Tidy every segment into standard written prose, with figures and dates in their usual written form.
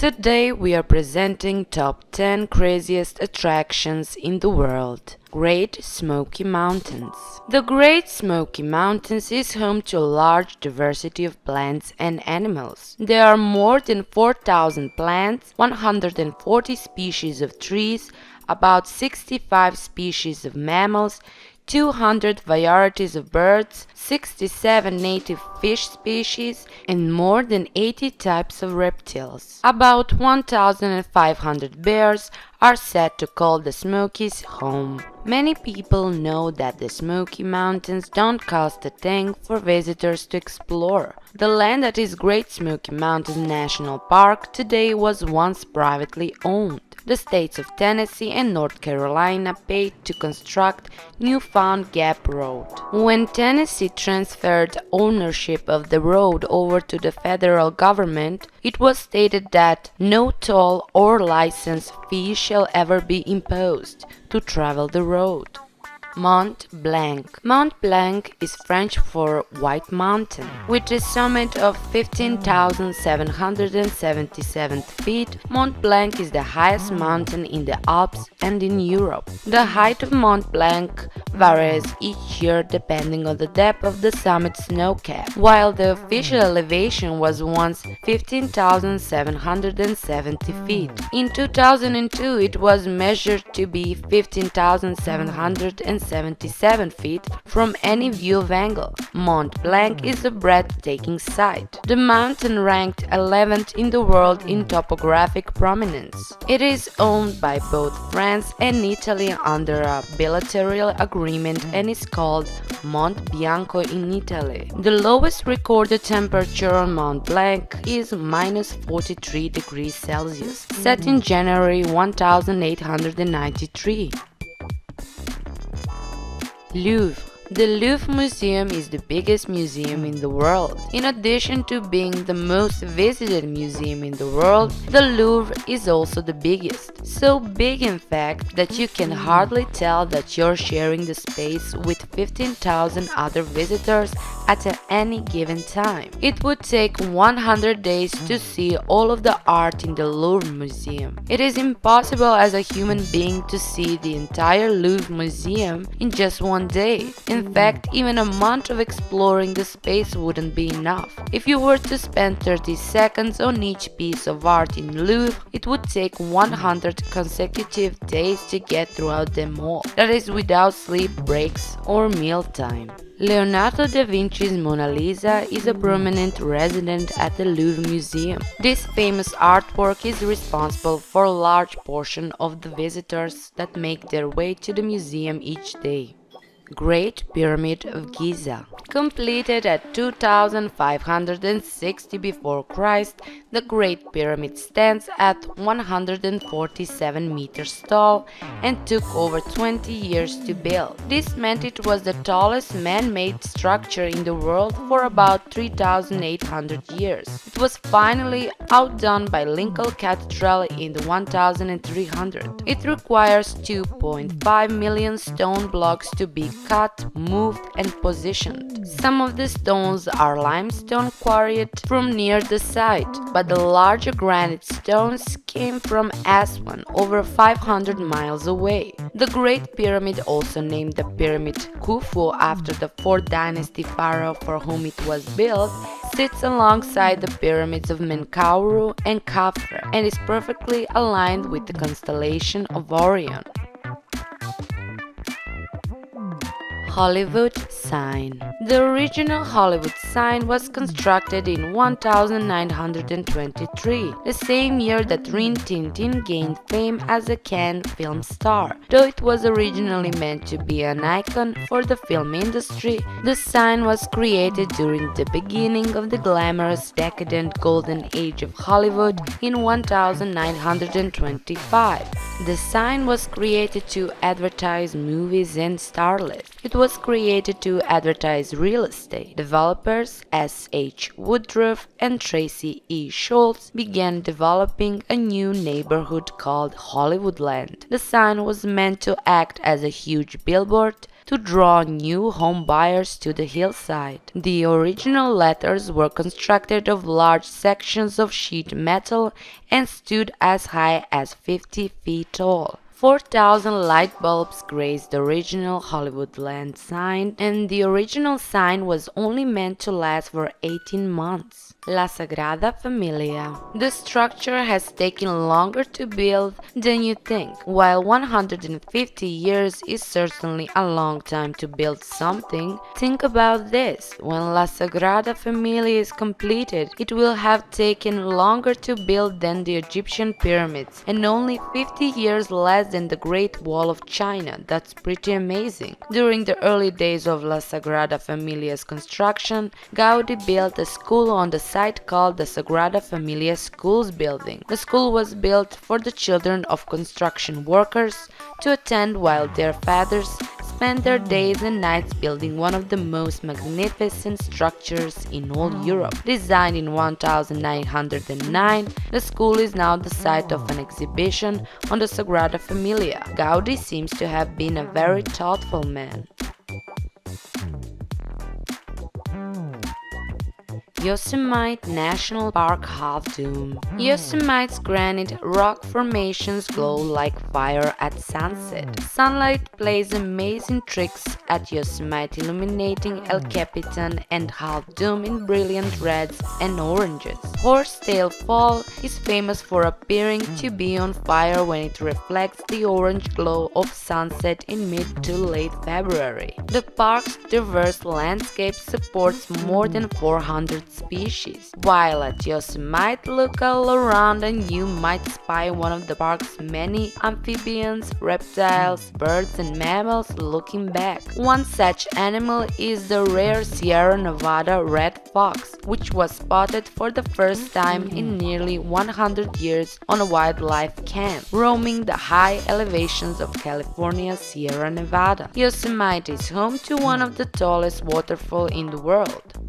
Today we are presenting top 10 craziest attractions in the world. Great Smoky Mountains. The Great Smoky Mountains is home to a large diversity of plants and animals. There are more than 4,000 plants, 140 species of trees, about 65 species of mammals, 200 varieties of birds, 67 native fish species, and more than 80 types of reptiles. About 1,500 bears are said to call the Smokies home. Many people know that the Smoky Mountains don't cost a thing for visitors to explore. The land that is Great Smoky Mountains National Park today was once privately owned. The states of Tennessee and North Carolina paid to construct Newfound Gap Road. When Tennessee transferred ownership of the road over to the federal government, it was stated that no toll or license fee shall ever be imposed to travel the road. Mont Blanc. Mont Blanc is French for White Mountain. With a summit of 15,777 feet, Mont Blanc is the highest mountain in the Alps and in Europe. The height of Mont Blanc varies each year depending on the depth of the summit snow cap, while the official elevation was once 15,770 feet. In 2002, it was measured to be 15,777 feet from any view angle. Mont Blanc is a breathtaking sight. The mountain ranked 11th in the world in topographic prominence. It is owned by both France and Italy under a bilateral agreement and is called Monte Bianco in Italy. The lowest recorded temperature on Mont Blanc is minus 43 degrees Celsius, set in January 1893. Louvre. The Louvre Museum is the biggest museum in the world. In addition to being the most visited museum in the world, the Louvre is also the biggest. So big in fact that you can hardly tell that you're sharing the space with 15,000 other visitors at any given time. It would take 100 days to see all of the art in the Louvre Museum. It is impossible as a human being to see the entire Louvre Museum in just one day. In fact, even a month of exploring the space wouldn't be enough. If you were to spend 30 seconds on each piece of art in Louvre, it would take 100 consecutive days to get throughout them all. That is without sleep breaks or mealtime. Leonardo da Vinci's Mona Lisa is a permanent resident at the Louvre Museum. This famous artwork is responsible for a large portion of the visitors that make their way to the museum each day. Great Pyramid of Giza. Completed at 2560 before Christ, the Great Pyramid stands at 147 meters tall and took over 20 years to build. This meant it was the tallest man-made structure in the world for about 3,800 years. It was finally outdone by Lincoln Cathedral in the 1300. It requires 2.5 million stone blocks to be cut, moved, and positioned. Some of the stones are limestone quarried from near the site, but the larger granite stones came from Aswan, over 500 miles away. The Great Pyramid, also named the Pyramid Khufu after the 4th dynasty pharaoh for whom it was built, sits alongside the pyramids of Menkaure and Khafre and is perfectly aligned with the constellation of Orion. Hollywood Sign. The original Hollywood sign was constructed in 1923, the same year that Rin Tin Tin gained fame as a Cannes film star. Though it was originally meant to be an icon for the film industry, the sign was created during the beginning of the glamorous, decadent golden age of Hollywood in 1925. The sign was created to advertise movies and starlets. It was created to advertise real estate. Developers S.H. Woodruff and Tracy E. Schultz began developing a new neighborhood called Hollywoodland. The sign was meant to act as a huge billboard to draw new home buyers to the hillside. The original letters were constructed of large sections of sheet metal and stood as high as 50 feet tall. 4,000 light bulbs graced the original Hollywood land sign, and the original sign was only meant to last for 18 months. La Sagrada Familia. The structure has taken longer to build than you think. While 150 years is certainly a long time to build something, think about this. When La Sagrada Familia is completed, it will have taken longer to build than the Egyptian pyramids, and only 50 years less than the Great Wall of China. That's pretty amazing. During the early days of La Sagrada Familia's construction, Gaudi built a school on the site called the Sagrada Familia Schools building. The school was built for the children of construction workers to attend while their fathers spent their days and nights building one of the most magnificent structures in all Europe. Designed in 1909, the school is now the site of an exhibition on the Sagrada Familia. Gaudi seems to have been a very thoughtful man. Yosemite National Park Half Dome. Yosemite's granite rock formations glow like fire at sunset. Sunlight plays amazing tricks at Yosemite, illuminating El Capitan and Half Dome in brilliant reds and oranges. Horsetail Fall is famous for appearing to be on fire when it reflects the orange glow of sunset in mid to late February. The park's diverse landscape supports more than 400 species. While at Yosemite, look all around and you might spy one of the park's many amphibians, reptiles, birds and mammals looking back. One such animal is the rare Sierra Nevada red fox, which was spotted for the first time in nearly 100 years on a wildlife camp, roaming the high elevations of California's Sierra Nevada. Yosemite is home to one of the tallest waterfalls in the world.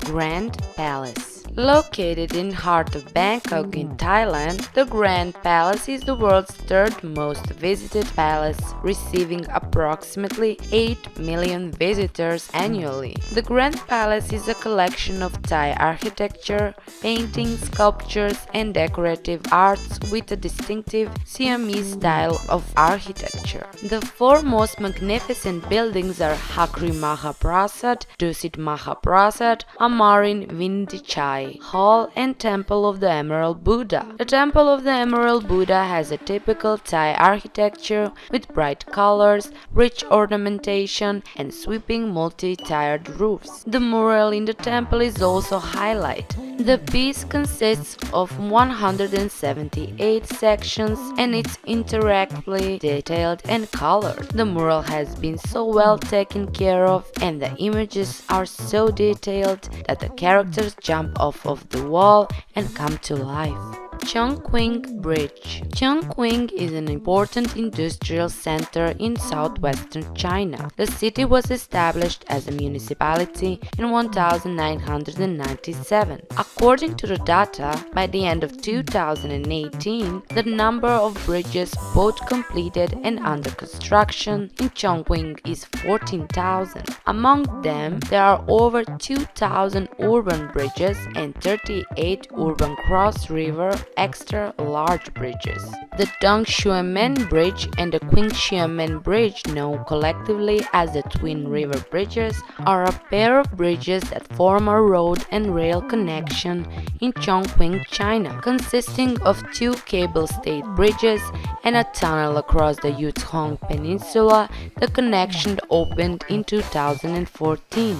Grand Palace. Located in heart of Bangkok in Thailand, the Grand Palace is the world's third most visited palace, receiving approximately 8 million visitors annually. The Grand Palace is a collection of Thai architecture, paintings, sculptures, and decorative arts with a distinctive Siamese style of architecture. The four most magnificent buildings are Hakri Mahaprasad, Dusit Mahaprasad, Amarin Vindichai Hall, and Temple of the Emerald Buddha. The Temple of the Emerald Buddha has a typical Thai architecture with bright colors, rich ornamentation, and sweeping multi-tiered roofs. The mural in the temple is also highlight. The piece consists of 178 sections and it's interactively detailed and colored. The mural has been so well taken care of and the images are so detailed that the characters jump off of the wall and come to life. CHONGQING Bridge. CHONGQING is an important industrial center in southwestern China. The city was established as a municipality in 1997. According to the data, by the end of 2018, the number of bridges both completed and under construction in CHONGQING is 14,000. Among them, there are over 2,000 urban bridges and 38 urban cross-river extra large bridges. The Dongshuamen Bridge and the Qingshuamen Bridge, known collectively as the Twin River Bridges, are a pair of bridges that form a road and rail connection in Chongqing, China, consisting of two cable-stayed bridges and a tunnel across the Yuzhong Peninsula. The connection opened in 2014.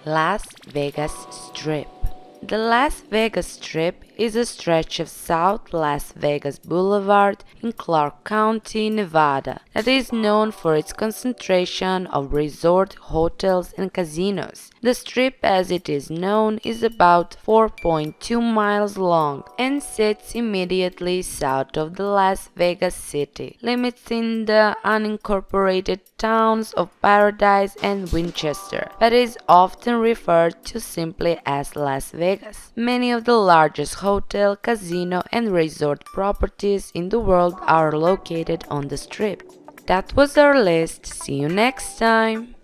Las Vegas Strip. The Las Vegas Strip is a stretch of South Las Vegas Boulevard in Clark County, Nevada, that is known for its concentration of resort hotels and casinos. The strip, as it is known, is about 4.2 miles long and sits immediately south of the Las Vegas city limits in the unincorporated towns of Paradise and Winchester, but is often referred to simply as Las Vegas. Many of the largest hotel, casino and resort properties in the world are located on the strip. That was our list. See you next time!